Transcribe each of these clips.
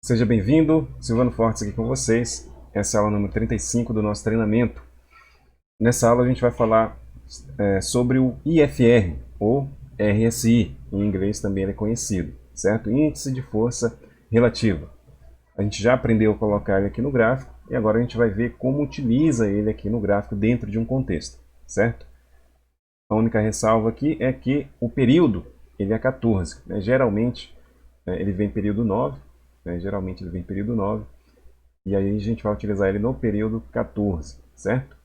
Seja bem-vindo, Silvano Fortes aqui com vocês. Essa é a aula número 35 do nosso treinamento. Nessa aula a gente vai falar sobre o IFR, ou RSI, em inglês também ele é conhecido, certo? Índice de Força Relativa. A gente já aprendeu a colocar ele aqui no gráfico e agora a gente vai ver como utiliza ele aqui no gráfico dentro de um contexto, certo? A única ressalva aqui é que o período ele é 14, né? Geralmente ele vem período 9, né? Geralmente ele vem período 9, e aí a gente vai utilizar ele no período 14, certo?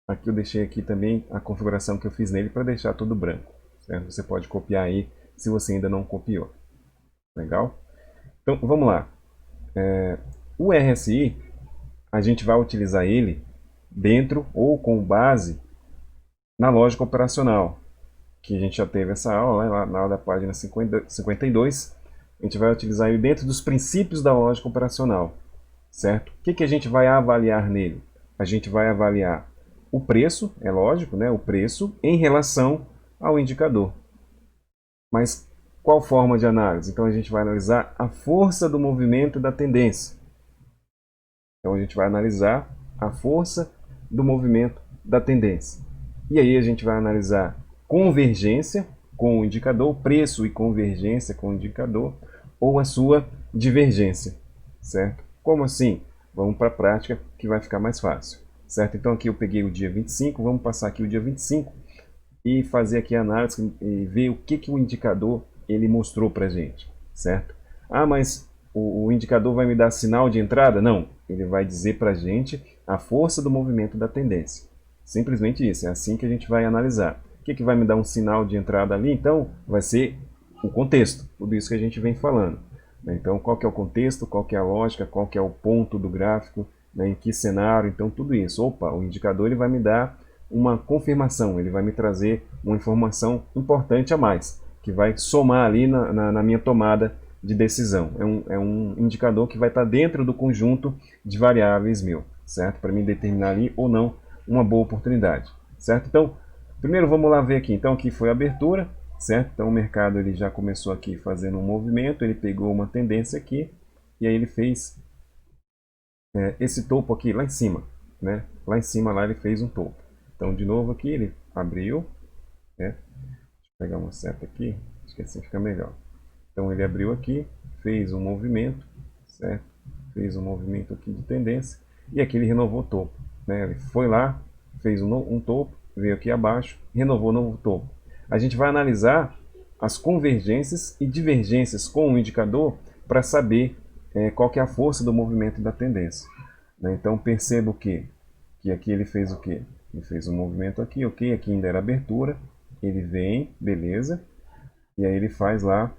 Aqui eu deixei aqui também a configuração que eu fiz nele para deixar tudo branco, certo? Você pode copiar aí se você ainda não copiou. Legal? Então vamos lá. O RSI, a gente vai utilizar ele dentro ou com base na lógica operacional, que a gente já teve essa aula, lá na aula da página 52, a gente vai utilizar ele dentro dos princípios da lógica operacional, certo? O que a gente vai avaliar nele? A gente vai avaliar o preço, é lógico, né? O preço em relação ao indicador. Mas qual forma de análise? Então a gente vai analisar a força do movimento da tendência. Então a gente vai analisar a força do movimento da tendência. E aí a gente vai analisar convergência com o indicador, preço e convergência com o indicador, ou a sua divergência, certo? Como assim? Vamos para a prática que vai ficar mais fácil, certo? Então aqui eu peguei o dia 25, vamos passar aqui o dia 25 e fazer aqui a análise e ver o que o indicador ele mostrou para a gente, certo? Ah, mas o indicador vai me dar sinal de entrada? Não, ele vai dizer para a gente a força do movimento da tendência. Simplesmente isso, é assim que a gente vai analisar. O que vai me dar um sinal de entrada ali? Então, vai ser o contexto, tudo isso que a gente vem falando. Então, qual que é o contexto, qual que é a lógica, qual que é o ponto do gráfico, né, em que cenário, então tudo isso. Opa, o indicador ele vai me dar uma confirmação, ele vai me trazer uma informação importante a mais, que vai somar ali na minha tomada de decisão. É um indicador que vai estar dentro do conjunto de variáveis meu, certo? Para mim determinar ali ou não uma boa oportunidade, certo? Então, primeiro vamos lá ver aqui. Então aqui foi a abertura, certo? Então o mercado ele já começou aqui fazendo um movimento, ele pegou uma tendência aqui e aí ele fez esse topo aqui lá em cima, né? Lá em cima lá ele fez um topo. Então de novo aqui ele abriu, né? Deixa eu pegar uma seta aqui, acho que assim fica melhor. Então ele abriu aqui, fez um movimento, certo? Fez um movimento aqui de tendência e aqui ele renovou o topo, né? Ele foi lá, fez um topo, veio aqui abaixo, renovou um novo topo. A gente vai analisar as convergências e divergências com o indicador para saber qual que é a força do movimento da tendência, né? Então perceba que aqui ele fez o que? Ele fez um movimento aqui, ok? Aqui ainda era abertura, ele vem, beleza, e aí ele faz lá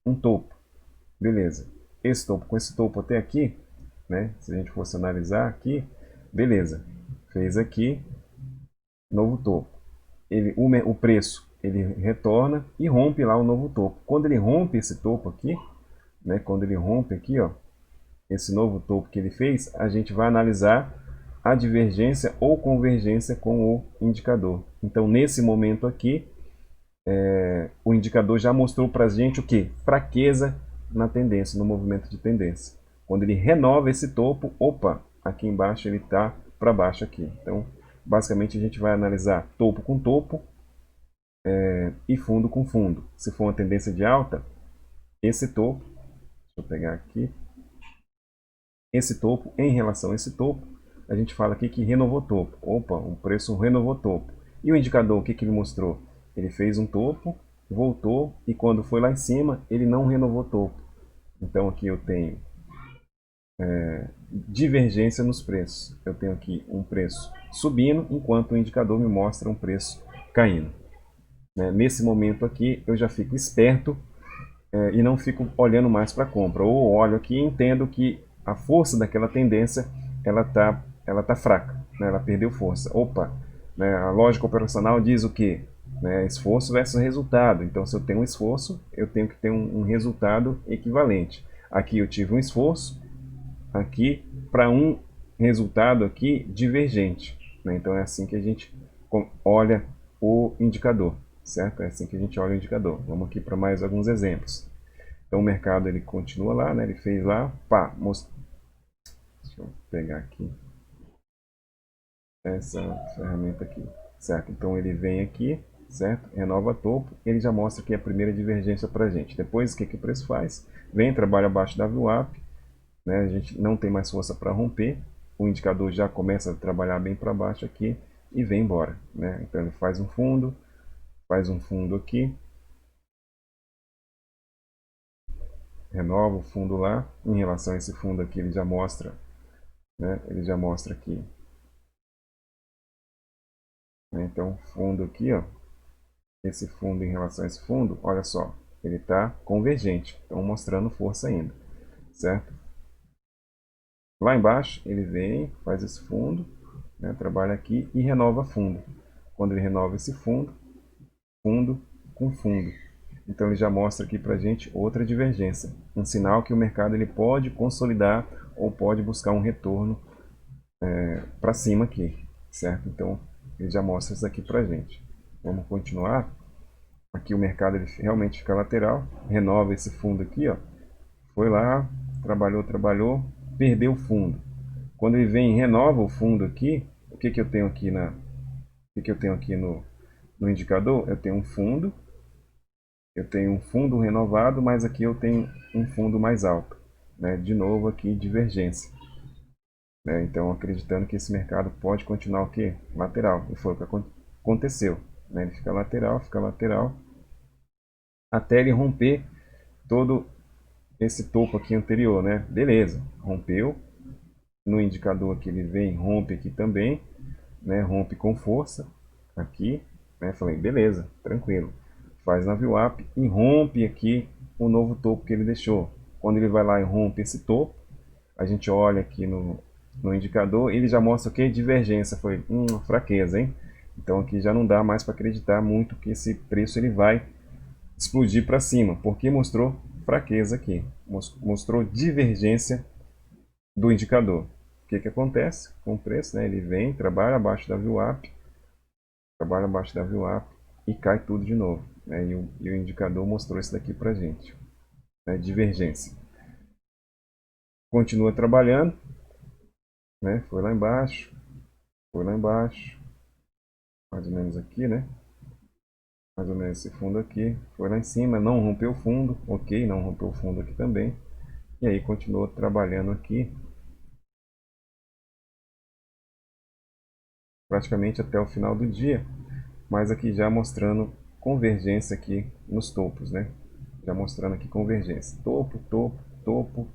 um topo, beleza. Esse topo, com esse topo até aqui, né? Se a gente fosse analisar aqui, beleza. Fez aqui, novo topo. O preço, ele retorna e rompe lá o novo topo. Quando ele rompe esse topo aqui, né? Quando ele rompe aqui, ó, esse novo topo que ele fez, a gente vai analisar a divergência ou convergência com o indicador. Então, nesse momento aqui, o indicador já mostrou para a gente o que? Fraqueza na tendência, no movimento de tendência. Quando ele renova esse topo, opa, aqui embaixo ele está para baixo aqui. Então, basicamente a gente vai analisar topo com topo e fundo com fundo. Se for uma tendência de alta, esse topo, deixa eu pegar aqui, esse topo em relação a esse topo, a gente fala aqui que renovou topo. Opa, o preço renovou topo. E o indicador, o que ele mostrou? Ele fez um topo, voltou e quando foi lá em cima, ele não renovou topo. Então aqui eu tenho divergência nos preços. Eu tenho aqui um preço subindo, enquanto o indicador me mostra um preço caindo, né? Nesse momento aqui, eu já fico esperto e não fico olhando mais para a compra. Ou olho aqui e entendo que a força daquela tendência ela tá fraca, né? Ela perdeu força. Opa, né? A lógica operacional diz o quê? Né? Esforço versus resultado. Então, se eu tenho um esforço, eu tenho que ter um resultado equivalente. Aqui eu tive um esforço, aqui para um resultado aqui divergente, né? Então é assim que a gente olha o indicador, certo? É assim que a gente olha o indicador. Vamos aqui para mais alguns exemplos. Então o mercado ele continua lá, né? Ele fez lá, pá, deixa eu pegar aqui essa ferramenta aqui, certo? Então ele vem aqui, certo? Renova topo, ele já mostra aqui a primeira divergência para a gente. Depois o que o preço faz? Vem, trabalha abaixo da VWAP, né? A gente não tem mais força para romper, o indicador já começa a trabalhar bem para baixo aqui e vem embora, né? Então ele faz um fundo aqui, renova o fundo lá. Em relação a esse fundo aqui, ele já mostra, né? Ele já mostra aqui, né? Então fundo aqui, ó, esse fundo em relação a esse fundo, olha só, ele está convergente, então mostrando força ainda, certo? Lá embaixo ele vem, faz esse fundo, né? Trabalha aqui e renova fundo. Quando ele renova esse fundo, fundo com fundo. Então ele já mostra aqui para a gente outra divergência, um sinal que o mercado ele pode consolidar ou pode buscar um retorno para cima aqui, certo? Então ele já mostra isso aqui para a gente. Vamos continuar. Aqui o mercado ele realmente fica lateral, renova esse fundo aqui, ó. Foi lá, trabalhou, perdeu o fundo. Quando ele vem e renova o fundo aqui, o que que eu tenho aqui no indicador? Eu tenho um fundo renovado, mas aqui eu tenho um fundo mais alto, né? De novo aqui divergência, né? Então acreditando que esse mercado pode continuar o quê? Lateral. E foi o que aconteceu, né? Ele fica lateral, até ele romper todo esse topo aqui anterior, né? Beleza, rompeu. No indicador aqui ele vem, rompe aqui também, né? Rompe com força aqui, né? Falei, beleza, tranquilo. Faz na VWAP e rompe aqui o novo topo que ele deixou. Quando ele vai lá e rompe esse topo, a gente olha aqui no indicador, ele já mostra o que? Divergência. Foi fraqueza, hein? Então aqui já não dá mais para acreditar muito que esse preço ele vai explodir para cima, porque mostrou fraqueza aqui, mostrou divergência do indicador. O que acontece com o preço? Né? Ele vem, trabalha abaixo da VWAP, e cai tudo de novo. Né? E o indicador mostrou isso daqui para a gente, né? Divergência. Continua trabalhando, né? Foi lá embaixo, mais ou menos aqui, né? Mais ou menos esse fundo aqui, foi lá em cima, não rompeu o fundo, ok, não rompeu o fundo aqui também, e aí continuou trabalhando aqui, praticamente até o final do dia, mas aqui já mostrando convergência aqui nos topos, né? Já mostrando aqui convergência, topo, topo, topo,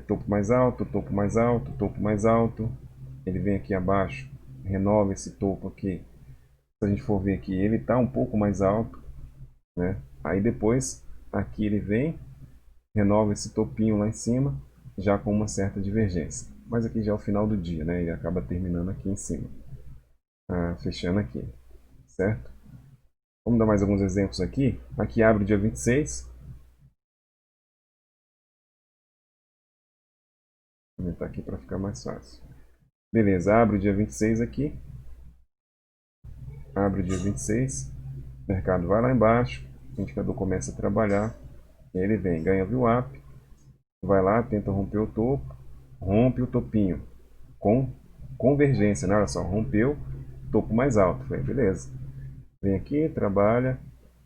topo mais alto, topo mais alto, topo mais alto, ele vem aqui abaixo, renova esse topo aqui, se a gente for ver aqui, ele está um pouco mais alto, né? Aí depois, aqui ele vem, renova esse topinho lá em cima, já com uma certa divergência. Mas aqui já é o final do dia, né? Ele acaba terminando aqui em cima, fechando aqui, certo? Vamos dar mais alguns exemplos aqui. Aqui abre o dia 26. Vou aumentar aqui para ficar mais fácil. Beleza, abre o dia 26 aqui. Abre o dia 26. O mercado vai lá embaixo. O indicador começa a trabalhar. E aí ele vem, ganha VWAP. Vai lá, tenta romper o topo. Rompe o topinho. Com convergência, né? Olha só, rompeu topo mais alto. Falei, beleza. Vem aqui, trabalha,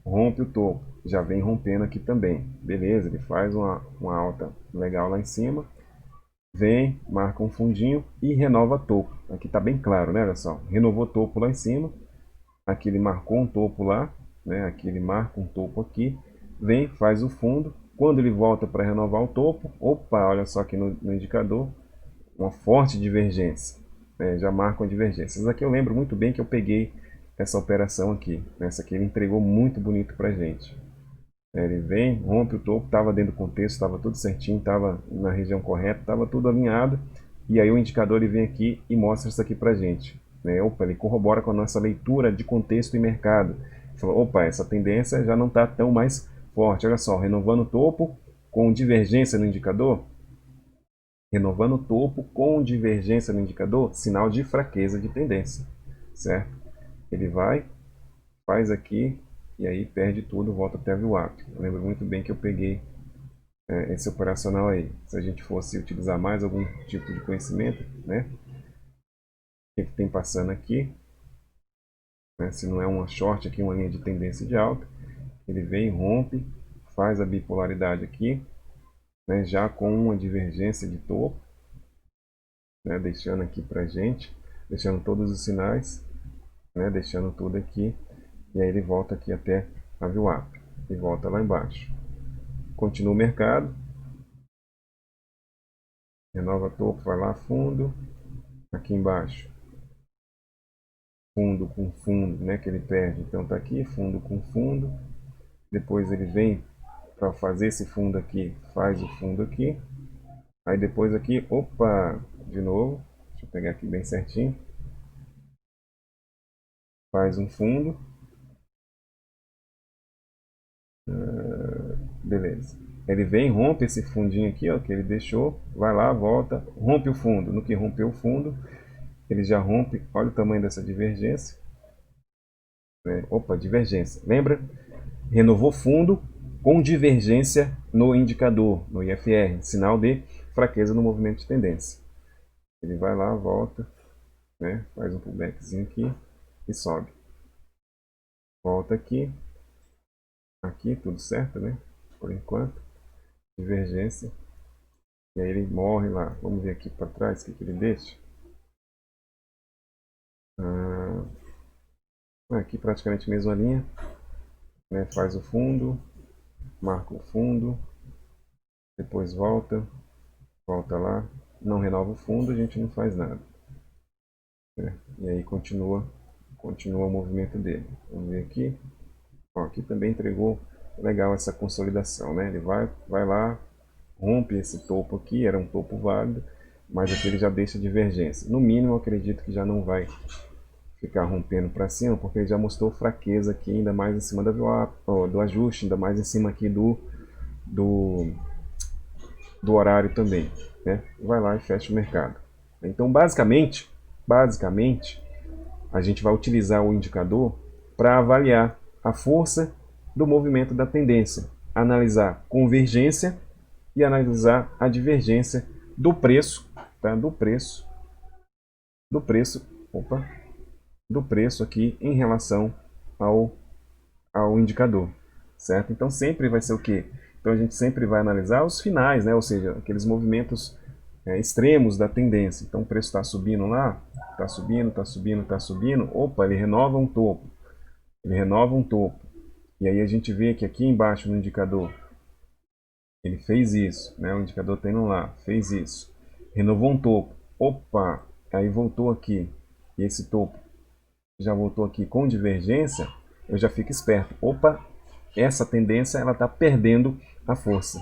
rompe o topo. Já vem rompendo aqui também. Beleza, ele faz uma alta legal lá em cima. Vem, marca um fundinho e renova topo. Aqui está bem claro, né? Olha só, renovou topo lá em cima. Aqui ele marcou um topo lá, né? Aqui ele marca um topo aqui. Vem, faz o fundo. Quando ele volta para renovar o topo, opa, olha só aqui no indicador, uma forte divergência, né? Já marca uma divergência. Isso aqui eu lembro muito bem que eu peguei essa operação aqui. Essa aqui ele entregou muito bonito para gente. Ele vem, rompe o topo, estava dentro do contexto, estava tudo certinho, estava na região correta, estava tudo alinhado. E aí o indicador ele vem aqui e mostra isso aqui para a gente. Né? Opa, ele corrobora com a nossa leitura de contexto e mercado. Ele falou, opa, essa tendência já não está tão mais forte. Olha só, renovando o topo com divergência no indicador. Renovando o topo com divergência no indicador, sinal de fraqueza de tendência. Certo? Ele vai, faz aqui, e aí perde tudo, volta até a VWAP. Eu lembro muito bem que eu peguei esse operacional aí. Se a gente fosse utilizar mais algum tipo de conhecimento, né? O que tem passando aqui, né? Se não é uma short aqui, uma linha de tendência de alta, ele vem, rompe, faz a bipolaridade aqui, né? Já com uma divergência de topo, né? Deixando aqui pra gente, deixando todos os sinais, né? Deixando tudo aqui, e aí ele volta aqui até a VWAP e volta lá embaixo. Continua o mercado, renova topo, vai lá fundo, aqui embaixo, fundo com fundo, né, que ele perde. Então tá aqui, fundo com fundo, depois ele vem para fazer esse fundo aqui, faz o fundo aqui, aí depois aqui, opa, de novo, deixa eu pegar aqui bem certinho, faz um fundo, beleza. Ele vem, rompe esse fundinho aqui, ó, que ele deixou, vai lá, volta, rompe o fundo. No que rompeu o fundo, ele já rompe, olha o tamanho dessa divergência. Opa, divergência. Lembra? Renovou fundo com divergência no indicador, no IFR, sinal de fraqueza no movimento de tendência. Ele vai lá, volta, né? Faz um pullbackzinho aqui e sobe. Volta aqui, aqui tudo certo, né? Por enquanto, divergência. E aí ele morre lá. Vamos ver aqui para trás o que ele deixa. Aqui praticamente mesma linha, né? Faz o fundo, marca o fundo, depois volta, volta lá, não renova o fundo, a gente não faz nada. E aí continua o movimento dele. Vamos ver aqui. Ó, aqui também entregou legal essa consolidação, né? Ele vai lá, rompe esse topo aqui, era um topo válido, mas aqui ele já deixa divergência. No mínimo, eu acredito que já não vai ficar rompendo para cima, porque ele já mostrou fraqueza aqui, ainda mais em cima da do ajuste, ainda mais em cima aqui do horário também, né? Vai lá e fecha o mercado. Então, basicamente, a gente vai utilizar o indicador para avaliar a força do movimento da tendência, analisar convergência e analisar a divergência do preço, tá? Do preço aqui em relação ao indicador, certo? Então sempre vai ser o quê? Então a gente sempre vai analisar os finais, né? Ou seja, aqueles movimentos extremos da tendência. Então o preço está subindo lá, está subindo, está subindo, está subindo. Opa, ele renova um topo. Ele renova um topo. E aí a gente vê que aqui embaixo no indicador, ele fez isso, né? O indicador está indo lá, fez isso. Renovou um topo. Opa, aí voltou aqui. E esse topo já voltou aqui com divergência, eu já fico esperto. Opa, essa tendência ela está perdendo a força.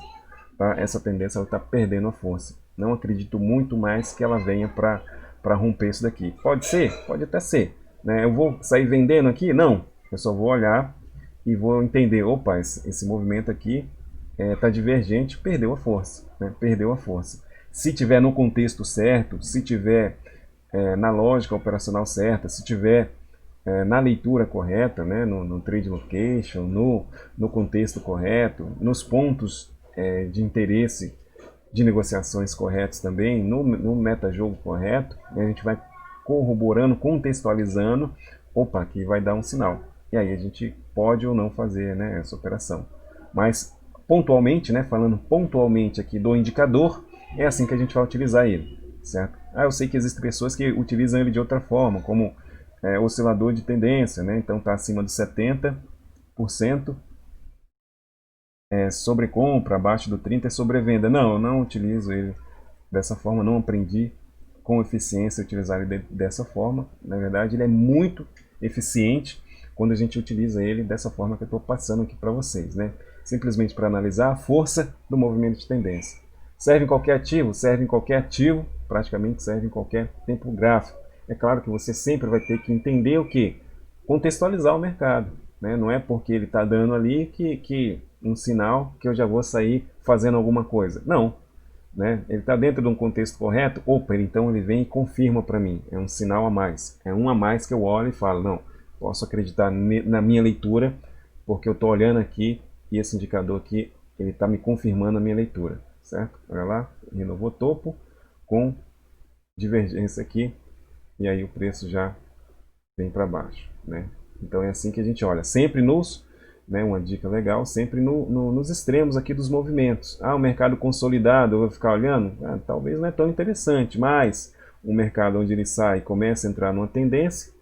Tá? Essa tendência ela está perdendo a força. Não acredito muito mais que ela venha para romper isso daqui. Pode ser? Pode até ser. Né? Eu vou sair vendendo aqui? Não. Eu só vou olhar e vou entender. Opa, esse movimento aqui está divergente, perdeu a força. Né? Perdeu a força. Se tiver no contexto certo, se tiver na lógica operacional certa, se tiver na leitura correta, né, no trade location, no contexto correto, nos pontos de interesse de negociações corretos também, no metajogo correto, a gente vai corroborando, contextualizando, opa, aqui vai dar um sinal. E aí a gente pode ou não fazer, né, essa operação. Mas pontualmente, né, falando pontualmente aqui do indicador, é assim que a gente vai utilizar ele, certo? Eu sei que existem pessoas que utilizam ele de outra forma, como oscilador de tendência, né? Então está acima de 70%, sobre compra, abaixo do 30% é sobrevenda. Não, eu não utilizo ele dessa forma, não aprendi com eficiência utilizar ele dessa forma. Na verdade, ele é muito eficiente quando a gente utiliza ele dessa forma que eu estou passando aqui para vocês, né? Simplesmente para analisar a força do movimento de tendência. Serve em qualquer ativo? Serve em qualquer ativo, praticamente serve em qualquer tempo gráfico. É claro que você sempre vai ter que entender o que? Contextualizar o mercado. Né? Não é porque ele está dando ali que um sinal que eu já vou sair fazendo alguma coisa. Não. Né? Ele está dentro de um contexto correto? Opa, então ele vem e confirma para mim. É um sinal a mais. É um a mais que eu olho e falo, não, posso acreditar na minha leitura porque eu estou olhando aqui e esse indicador aqui, ele está me confirmando a minha leitura, certo? Olha lá, renovou topo com divergência aqui, e aí o preço já vem para baixo, né? Então é assim que a gente olha, sempre nos, né, uma dica legal, sempre nos extremos aqui dos movimentos. Ah, o mercado consolidado, eu vou ficar olhando? Ah, talvez não é tão interessante, mas o mercado onde ele sai começa a entrar numa tendência,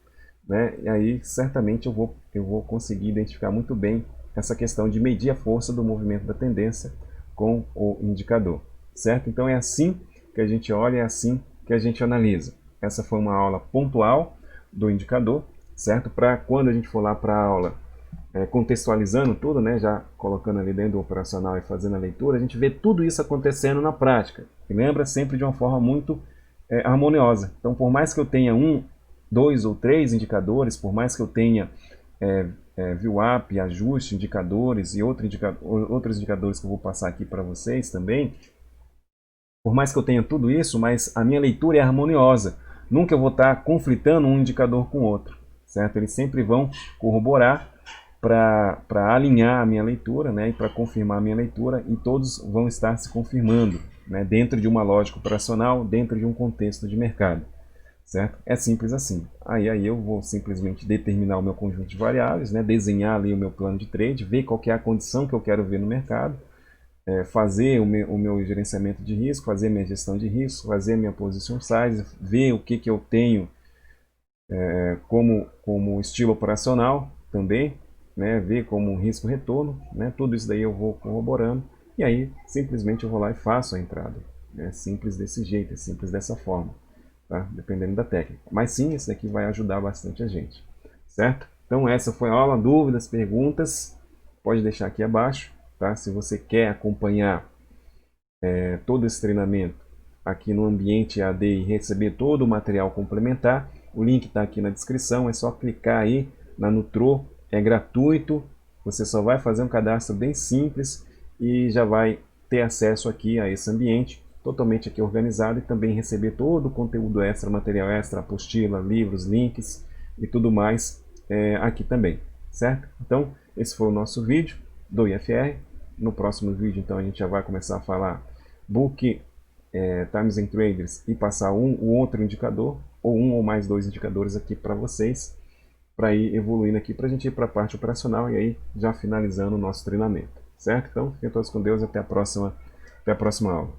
né? E aí certamente eu vou conseguir identificar muito bem essa questão de medir a força do movimento da tendência com o indicador, certo? Então é assim que a gente olha, é assim que a gente analisa. Essa foi uma aula pontual do indicador, certo? Para quando a gente for lá para a aula contextualizando tudo, né, já colocando ali dentro do operacional e fazendo a leitura, a gente vê tudo isso acontecendo na prática. E lembra sempre de uma forma muito harmoniosa. Então, por mais que eu tenha um, dois ou três indicadores, por mais que eu tenha VWAP, ajuste, indicadores e outros indicadores que eu vou passar aqui para vocês também, por mais que eu tenha tudo isso, mas a minha leitura é harmoniosa. Nunca eu vou estar conflitando um indicador com o outro, certo? Eles sempre vão corroborar para alinhar a minha leitura, né, e para confirmar a minha leitura, e todos vão estar se confirmando, né, dentro de uma lógica operacional, dentro de um contexto de mercado, certo? É simples assim. Aí eu vou simplesmente determinar o meu conjunto de variáveis, né, desenhar ali o meu plano de trade, ver qual que é a condição que eu quero ver no mercado, fazer o meu gerenciamento de risco, fazer minha gestão de risco, fazer minha position size, ver o que eu tenho como estilo operacional também, né, ver como risco-retorno, né, tudo isso daí eu vou corroborando, e aí simplesmente eu vou lá e faço a entrada. É simples desse jeito, é simples dessa forma, tá? Dependendo da técnica. Mas sim, isso daqui vai ajudar bastante a gente, certo? Então essa foi a aula, dúvidas, perguntas, pode deixar aqui abaixo, tá? Se você quer acompanhar todo esse treinamento aqui no ambiente EAD e receber todo o material complementar, o link está aqui na descrição, é só clicar aí na Nutro, é gratuito, você só vai fazer um cadastro bem simples e já vai ter acesso aqui a esse ambiente totalmente aqui organizado e também receber todo o conteúdo extra, material extra, apostila, livros, links e tudo mais aqui também, certo? Então, esse foi o nosso vídeo do IFR. No próximo vídeo, então, a gente já vai começar a falar Book, Times and Traders e passar o outro indicador, ou um ou mais dois indicadores aqui para vocês, para ir evoluindo aqui, para a gente ir para a parte operacional e aí já finalizando o nosso treinamento, certo? Então, fiquem todos com Deus, até a próxima aula.